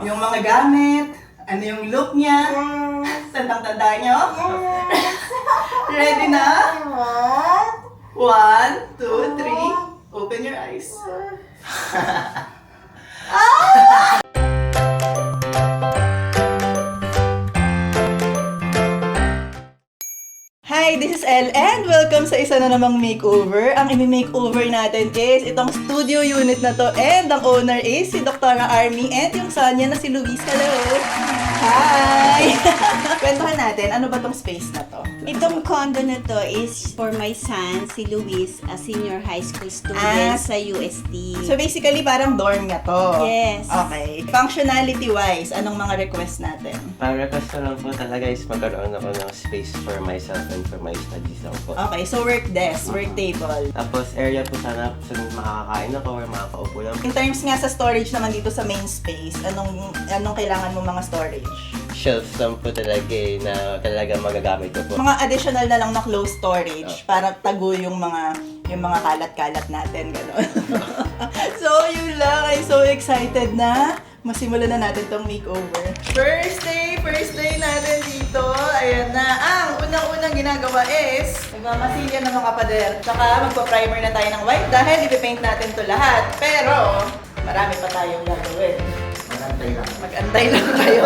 yung mga gamit, ano yung look niya, tandang-tanda niyo. Ready na? 1, 2, 3. Open your eyes. Hi, this is Elle and welcome sa isa na namang makeover. Ang imi-makeover natin is itong studio unit na to and ang owner is si Dr. Army and yung son niya na si Luis. Hello! Hi! Kwentuhan natin, ano ba tong space na to? Itong condo na to is for my son, si Luis, a senior high school student sa UST. So basically parang dorm niya to? Yes. Okay. Functionality-wise, anong mga request natin? Ang request ko lang po talaga is magkaroon ako ng space for myself and for my studies lang po. Okay, so work desk, work table. Tapos area po sana sa makakain ako or makakaupo lang. In terms nga sa storage naman dito sa main space, anong kailangan mo mga storage? Shelves lang po talaga na talaga magagamit ko po. Mga additional na lang na closed storage para tago yung mga kalat-kalat natin, gano'n. So, yun lang. I'm so excited na masimulan na natin tong makeover. First day natin dito. Ayan na. Ang unang-unang ginagawa is magmamasilya ng mga pader. Tsaka magpa-primer na tayo ng white dahil ipipaint natin to lahat. Pero, marami pa tayong gagawin. Mag-antay lang tayo.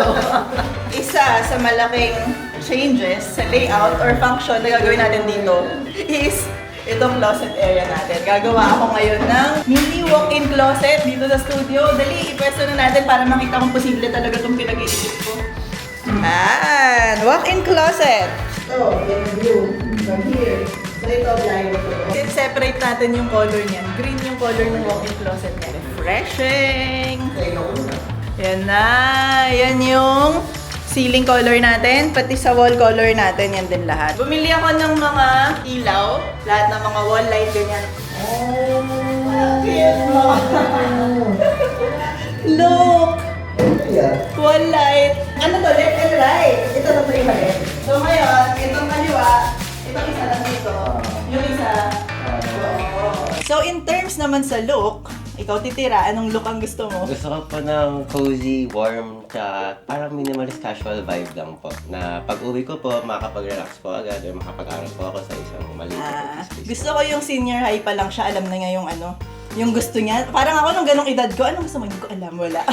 Isa sa malaking changes sa layout or function na gagawin natin dito is itong closet area natin. Gagawa ako ngayon ng mini walk-in closet dito sa studio. Dali, ipwesto na natin para makita kung posible talaga itong pinag-iisip ko. And walk-in closet. So, yan yung view from here. So, ito plywood ko. Separate natin yung color niyan. Green yung color ng walk-in closet niya. Refreshing! Yan na. Yan yung ceiling color natin, pati sa wall color natin, yan din lahat. Bumili ako ng mga ilaw, lahat ng mga wall light, ganyan. Look! Wall light. Ano to? Left and right. Ito na po yung mali. So ngayon, itong kaliwa, itong isa lang dito. Yung isa. So in terms naman sa look, ikaw titira, anong look ang gusto mo? Gusto ko po ng cozy, warm, tsaka parang minimalist casual vibe lang po. Na pag uwi ko po, makakapag-relax po agad or makapag-aral po ako sa isang maliit na space. Gusto ko yung senior high pa lang siya, alam na niya yung yung gusto niya. Parang ako nung ganong edad ko, anong gusto mo? Hindi ko alam, wala.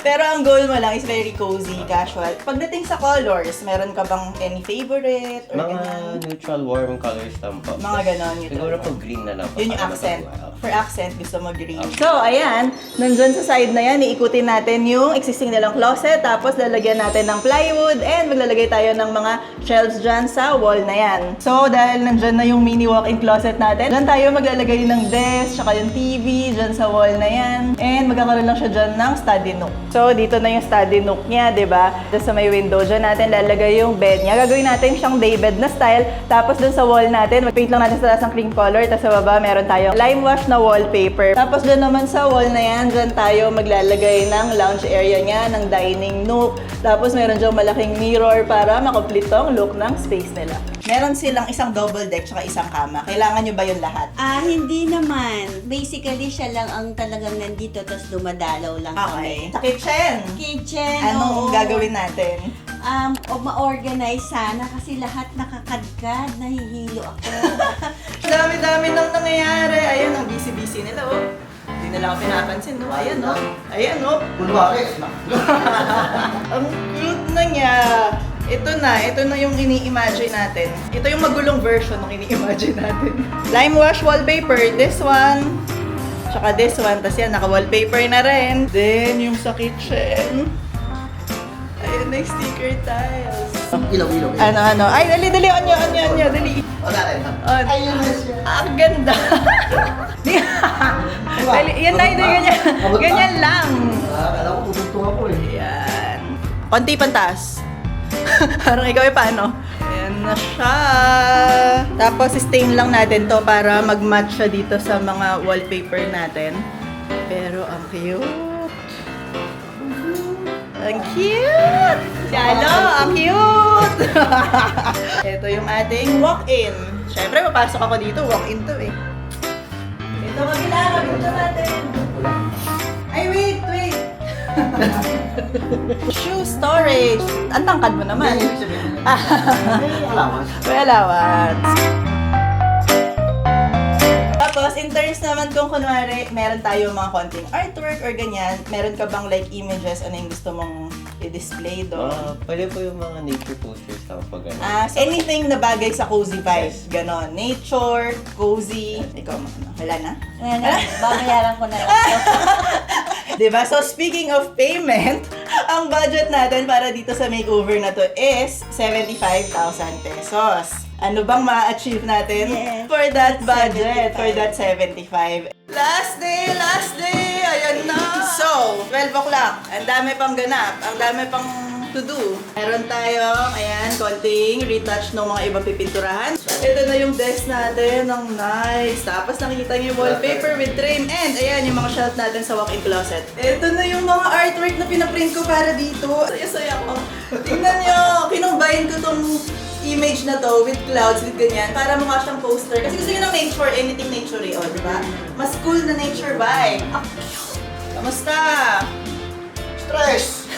Pero ang goal mo lang is very cozy, casual. Pagdating sa colors, meron ka bang any favorite? Or Mga ganyan? neutral, warm colors lang po. Mga ganon. Siguro po green na lang po. Yun yung para accent. mapag- For accent, gusto mo green. So, ayan. Nandun sa side na yan, iikutin natin yung existing nilang closet. Tapos, lalagyan natin ng plywood. And maglalagay tayo ng mga shelves dyan sa wall na yan. So, dahil nandyan na yung mini walk-in closet natin, dyan tayo maglalagay ng desk, tsaka yung TV, dyan sa wall na yan. And magkakaroon lang siya dyan ng study nook. So, dito na yung study nook niya, di ba? Dyan sa may window, dyan natin lalagay yung bed niya. Gagawin natin siyang day bed na style. Tapos, dun sa wall natin, mag-paint lang natin sa taas ng cream color. Tapos sa baba, meron tayong lime wash na wallpaper. Tapos dyan naman sa wall na yan, dyan tayo maglalagay ng lounge area niya, ng dining nook. Tapos meron dyan malaking mirror para makomplete ang look ng space nila. Meron silang isang double deck tsaka isang kama. Kailangan nyo ba yun lahat? Hindi naman. Basically, siya lang ang talagang nandito, tapos dumadalaw lang Okay. kami. Sa kitchen, Kitchen, anong oo. gagawin natin? Ma-organize sana kasi lahat nakakadkad, nahihilo ako. Dami-dami nang nangyayari. Ayun, ang busy-busy nila, oh. Hindi nila ako pinapansin, no? Ayan, no? Ayan, no? Ang cute na niya. Ito na yung ini-imagine natin. Ito yung magulong version ng ini-imagine natin. Lime wash wallpaper, this one. Tsaka this one. Tapos yan, naka-wallpaper na rin. Then, yung sa kitchen. Ayun na yung sticker tiles. Ilaw. Ano? Ay, dali, on nyo, dali. Wala rin. On. Ayun na siya. Ang ganda. Dali, yan na, ganyan. Ganyan lang. Akala ko tutugtong ako eh. Yan. Konti pantas. Parang ikaw paano? Ayan na siya. Tapos stain lang natin to para mag-match siya dito sa mga wallpaper natin. Pero ang cute. Ang cute! Shalo, ang cute! Ito yung ating walk-in. Siyempre, papasok ako dito. Walk-in to eh. Ito kabila natin. Ay, wait! Shoe storage. Ang tangkad mo naman. Ibig sabihin, may allowance. May allowance. Tapos, in terms naman kung kunwari, meron tayo mga konting artwork or ganyan, meron ka bang like images, ano yung gusto mong i-display doon? Pwede po yung mga nature posters lang po gano'n. So anything na bagay sa cozy vibes, ganon. Nature, cozy. Ikaw, wala na? Babayaran ko na lang. Diba? So, speaking of payment, ang budget natin para dito sa makeover na to is 75,000 pesos. Ano bang ma-achieve natin for that budget, for that 75? Last day! Ayan na! So, 12 o'clock. Ang dami pang ganap. Ang dami pang to do. Meron tayo, ayan, konting retouch ng mga ibang pipinturahan. Ito na yung desk natin. Ang nice. Tapos nakikita niyo yung wallpaper with frame. And ayan, yung mga shelf natin sa walk-in closet. Ito na yung mga artwork na pinaprint ko para dito. Saya-saya ko. Tingnan niyo, kinumbine ko tong image na to with clouds, with ganyan, para mukha siyang poster. Kasi gusto niyo ng nature, anything nature eh, oh, di ba? Mas cool na nature vibe. Kamusta? Stress!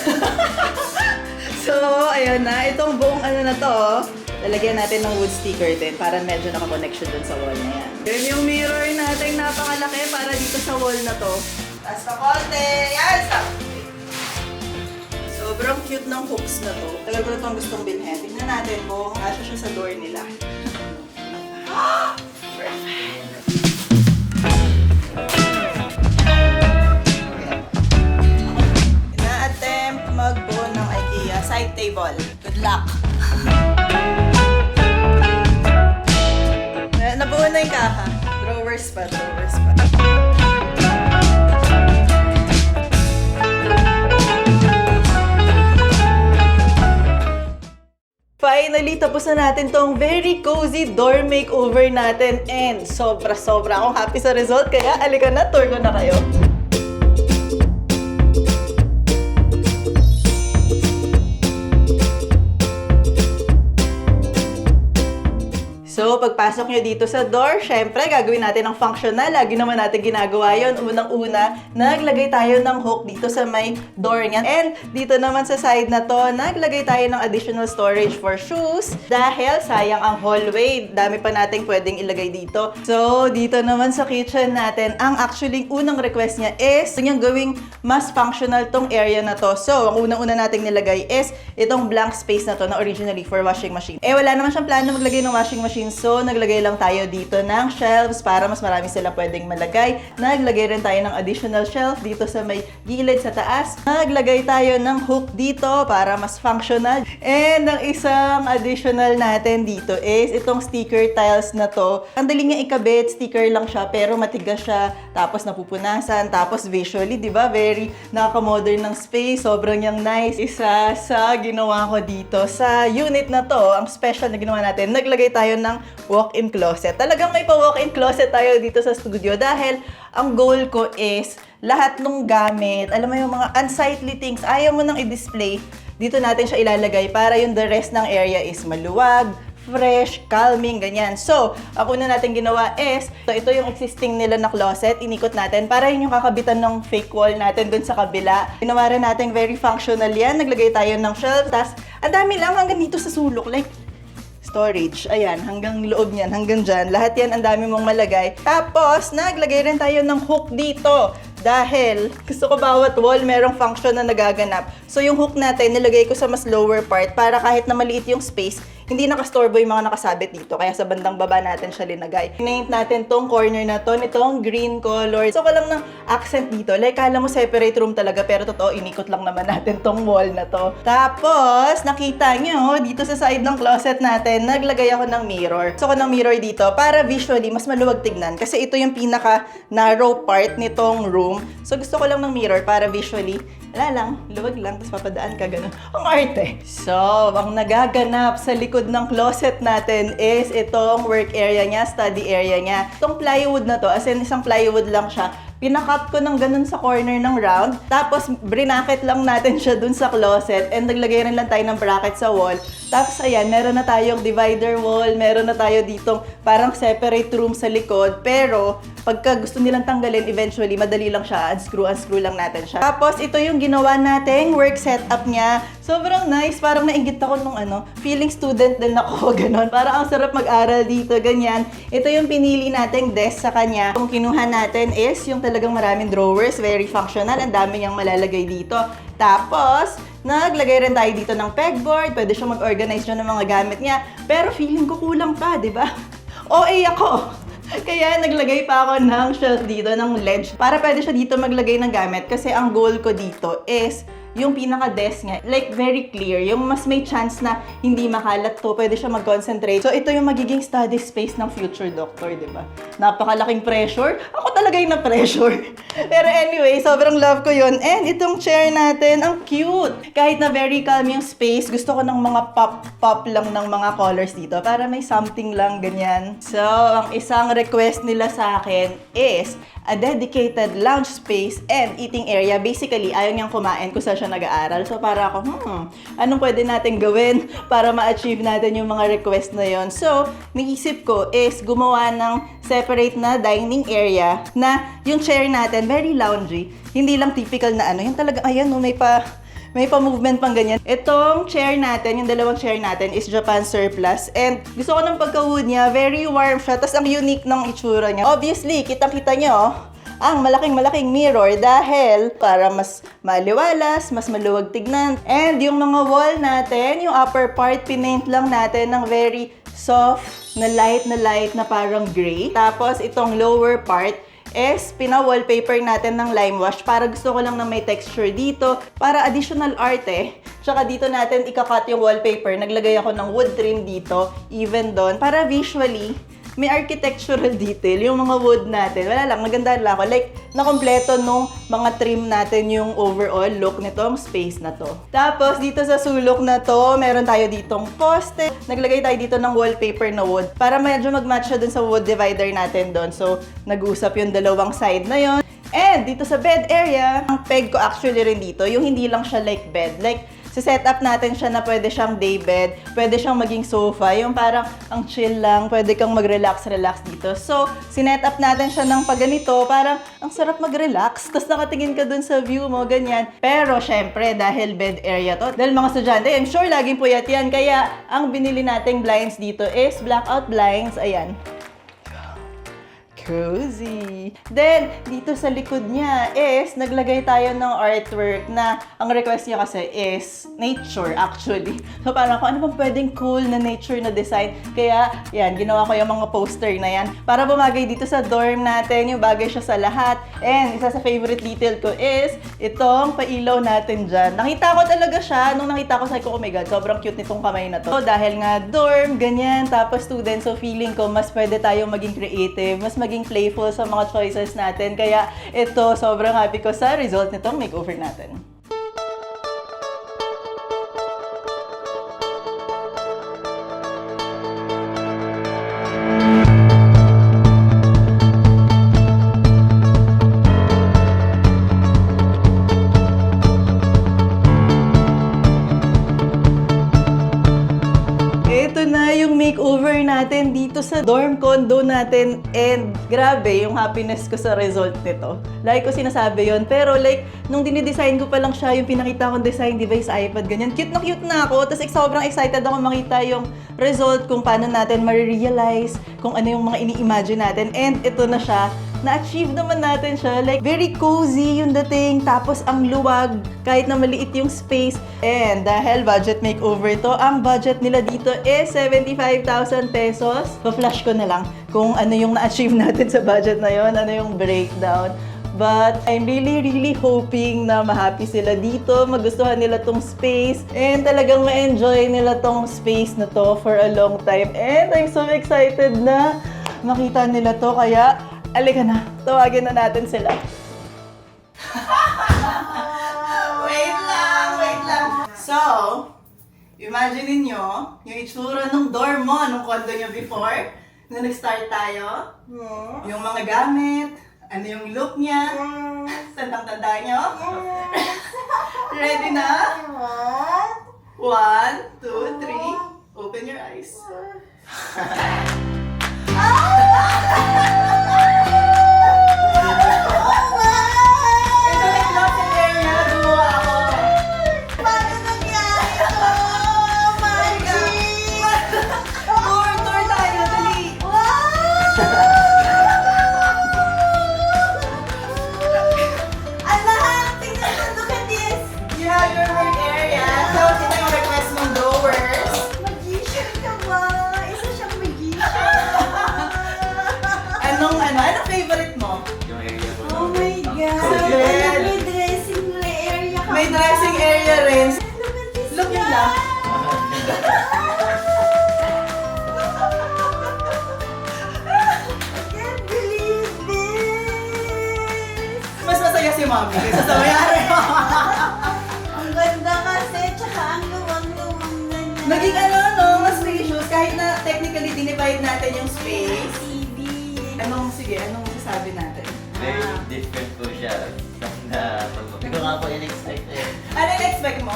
So, ayun na. Itong buong ano na to, lalagyan natin ng wood sticker din para medyo naka-connection dun sa wall na yan. Yun yung mirror natin napakalaki para dito sa wall na to. Taas na konti. Yan! Stop! Sobrang cute ng hooks na to. Tagal ko na itong gustong bilhin. Tignan natin kung kasya siya sa door nila. Na-attempt magbuo ng IKEA side table. Good luck! Nabuo na yung kaha. Drawers pa. Finally, tapos na natin tong very cozy door makeover natin and sobra-sobra akong happy sa result kaya alika na, tour ko na kayo. So, pagpasok nyo dito sa door, syempre, gagawin natin ang functional. Lagi naman natin ginagawa yun. Unang-una, naglagay tayo ng hook dito sa may door niyan. And dito naman sa side na to, naglagay tayo ng additional storage for shoes. Dahil sayang ang hallway, dami pa nating pwedeng ilagay dito. So, dito naman sa kitchen natin, ang actually unang request niya is niyang gawing mas functional tong area na to. So, ang unang-una nating nilagay is itong blank space na to na originally for washing machine. Wala naman siyang plano maglagay ng washing machine. So, naglagay lang tayo dito ng shelves para mas marami sila pwedeng malagay. Naglagay rin tayo ng additional shelf dito sa may gilid sa taas. Naglagay tayo ng hook dito para mas functional. And ang isang additional natin dito is itong sticker tiles na to. Ang dali nga ikabit, sticker lang siya pero matigas siya. Tapos napupunasan, tapos visually, di ba? Very nakaka-modern ng space. Sobrang yung nice. Isa sa ginawa ko dito sa unit na to, ang special na ginawa natin, naglagay tayo ng walk-in closet. Talagang may pa-walk-in closet tayo dito sa studio dahil ang goal ko is lahat ng gamit, alam mo yung mga unsightly things, ayaw mo nang i-display, dito natin siya ilalagay para yung the rest ng area is maluwag, fresh, calming, ganyan. So, ang una natin ginawa is, ito yung existing nila na closet, inikot natin para yun yung kakabitan ng fake wall natin dun sa kabila. Ginawa rin natin very functional yan, naglagay tayo ng shelf, tas ang dami lang hanggang dito sa sulok, like, storage. Ayan, hanggang loob niyan, hanggang dyan. Lahat yan ang dami mong malagay. Tapos, naglagay rin tayo ng hook dito. Dahil, gusto ko bawat wall merong function na nagaganap. So, yung hook natin, nilagay ko sa mas lower part para kahit na maliit yung space, hindi nakastorbo yung mga nakasabit dito. Kaya sa bandang baba natin siya linagay. Pinaint natin tong corner na to, nitong green color. So, walang ng accent dito. Like, kala mo separate room talaga, pero totoo, inikot lang naman natin tong wall na to. Tapos, nakita nyo, dito sa side ng closet natin, naglagay ako ng mirror. Gusto ko ng mirror dito para visually, mas maluwag tignan. Kasi ito yung pinaka-narrow part nitong room. So, gusto ko lang ng mirror para visually, wala lang, luwag lang, tapos papadaan ka, gano'n. Ang arte! So, ang nagaganap sa likod ng closet natin is itong work area niya, study area niya. Itong plywood na to, as in isang plywood lang siya, pinakat ko ng ganun sa corner ng round, tapos brinakit lang natin siya dun sa closet, and naglagay rin lang tayo ng bracket sa wall. Tapos ayan, meron na tayong divider wall, meron na tayo ditong parang separate room sa likod, pero pagka gusto nilang tanggalin, eventually, madali lang siya, unscrew lang natin siya. Tapos, ito yung ginawa nating work setup niya. Sobrang nice, parang nainggit ako nung feeling student din ako, ganon. Parang ang sarap mag-aral dito, ganyan. Ito yung pinili nating desk sa kanya. Kung kinuha natin is yung talagang maraming drawers, very functional, ang dami niyang malalagay dito. Tapos, naglagay rin tayo dito ng pegboard, pwede siya mag-organize dyan ng mga gamit niya. Pero feeling ko kulang pa, di ba? OA ako! Kaya naglagay pa ako ng shelf dito, ng ledge, para pwede siya dito maglagay ng gamit. Kasi ang goal ko dito is yung pinaka-desk niya, like very clear. Yung mas may chance na hindi makalat to, pwede siya mag-concentrate. So ito yung magiging study space ng future doctor, di ba? Napakalaking pressure. Ako talaga yung na-pressure. Pero anyway, sobrang love ko yun. And itong chair natin, ang cute. Kahit na very calm yung space, gusto ko ng mga pop-pop lang ng mga colors dito para may something lang, ganyan. So, ang isang request nila sa akin is a dedicated lounge space and eating area. Basically, ayaw niyang kumain kung saan siya nag-aaral. So, para ako, anong pwede natin gawin para ma-achieve natin yung mga request na yon? So, naisip ko is gumawa ng separate na dining area na yung chair natin, very loungy. Hindi lang typical na yung talaga, ayan, may pa-movement pang ganyan. Itong chair natin, yung dalawang chair natin is Japan surplus. And gusto ko ng pagka-wood niya, very warm siya. Tapos ang unique ng itsura niya. Obviously, kitang-kita nyo, ang malaking mirror dahil para mas maliwalas, mas maluwag tignan. And yung mga wall natin, yung upper part, pinaint lang natin ng very soft na light na parang gray. Tapos itong lower part is pina-wallpaper natin ng lime wash para gusto ko lang na may texture dito para additional art Tsaka dito natin ikakat yung wallpaper. Naglagay ako ng wood trim dito, even doon, para visually may architectural detail, yung mga wood natin. Wala lang, maganda lang ako. Like, nakompleto nung mga trim natin yung overall look nitong space na to. Tapos, dito sa sulok na to, meron tayo ditong poste. Naglagay tayo dito ng wallpaper na wood para medyo mag-match siya dun sa wood divider natin doon. So, nag-usap yung dalawang side na yon. And dito sa bed area, ang peg ko actually rin dito, yung hindi lang siya like bed. Like, set up natin siya na pwede siyang day bed, pwede siyang maging sofa, yung parang ang chill lang, pwede kang mag-relax dito. So, sinet up natin siya ng paganito, parang ang sarap mag-relax, tapos nakatingin ka dun sa view mo, ganyan. Pero, syempre, dahil bed area to, dahil mga estudyante, I'm sure laging puyat yan, kaya ang binili nating blinds dito is blackout blinds, ayan. Cozy. Then, dito sa likod niya is, naglagay tayo ng artwork na ang request niya kasi is nature actually. So, parang kung ano bang pwedeng cool na nature na design. Kaya, yan, ginawa ko yung mga poster na yan para bumagay dito sa dorm natin, yung bagay siya sa lahat. And, isa sa favorite detail ko is, itong pailaw natin dyan. Nakita ko talaga siya. Nung nakita ko, sabi ko, oh my God, sobrang cute nitong kamay na to. So, dahil nga dorm, ganyan, tapos student, so feeling ko, mas pwede tayong maging creative, mas maging playful sa mga choices natin. Kaya ito, sobrang happy ko sa result nitong makeover natin. Makeover natin dito sa dorm condo natin, and grabe yung happiness ko sa result nito. Like ko sinasabi yon, pero like nung dinidesign ko pa lang siya, yung pinakita kong design device iPad, ganyan, cute na ako. Tapos sobrang excited ako makita yung result, kung paano natin ma-realize, kung ano yung mga ini-imagine natin, and ito na siya. Na-achieve naman natin siya. Like, very cozy yung dating. Tapos, ang luwag. Kahit na maliit yung space. And dahil budget makeover to, ang budget nila dito is 75,000 pesos. Pa-flash ko na lang kung ano yung na-achieve natin sa budget na yon, ano yung breakdown. But I'm really hoping na ma-happy sila dito, magustuhan nila tong space, and talagang ma-enjoy nila tong space na to for a long time. And I'm so excited na makita nila to, kaya alika na, tawagin na natin sila. Wait lang. So, imagine niyo yung itsura ng dorm mo nung condo nyo before, nung nag-start tayo. Yung mga gamit, ano yung look niya, tandang-tanda nyo. Ready na? 1, 2, 3, open your eyes. area rin. Look yun lang. I can't believe this! Mas masaya si Mami kaysa sa mayari. Ang ganda kasi, tsaka ang luwang-luwang na niya. Naging ano, no? Mas spacious. Kahit na technically dinivide natin yung space. TV. Anong masasabi natin? Very different po siya. Na hindi ko nga po in-expect eh. Ano in-expect mo?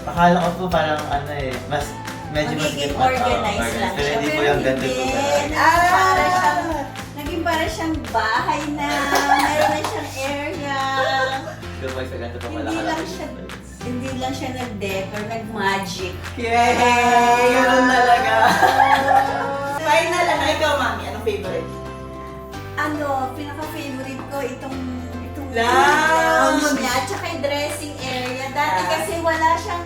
Akala ko po parang ano eh, mas medyo mas Magiging organized lang Pero siya. hindi po yung ganito po hindi. na. Naging para siyang bahay na. Meron na siyang area. Pero pag sa ganito po pala Hindi lang kalaki siya, yung space. hindi lang siya nag-decor, nag-magic. Yay! Ganun talaga. Final na ikaw, Mami. Anong favorite? Ano, pinaka-favorite ko itong Lounge! niya, tsaka yung dressing area. Dati kasi wala siyang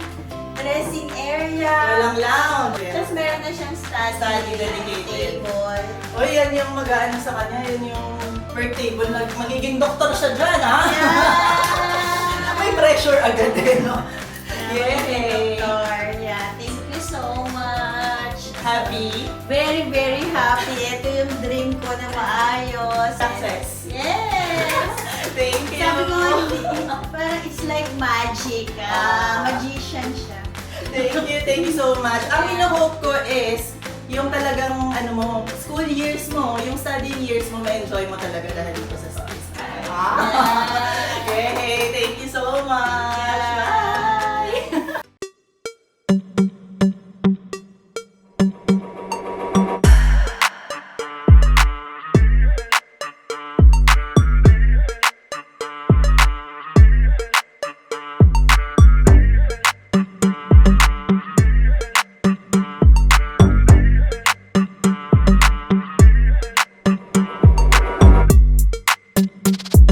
dressing area. Walang lounge. Tapos meron na siyang Study dedicated. table. O yan yung mag-ano sa kanya, yan yung work table. Magiging doktor siya dyan, ha? Yeah! May pressure agad eh, no? Yay! Doctor, yeah. Thank you so much. Happy? Very, very happy. Ito yung dream ko na maayos. Success. Yes! Thank you! Sabi ko, parang it's like magic. Magician siya. Thank you so much. Ang ino-hope ko is, yung talagang ano mo, school years mo, yung studying years mo, ma-enjoy mo talaga dahil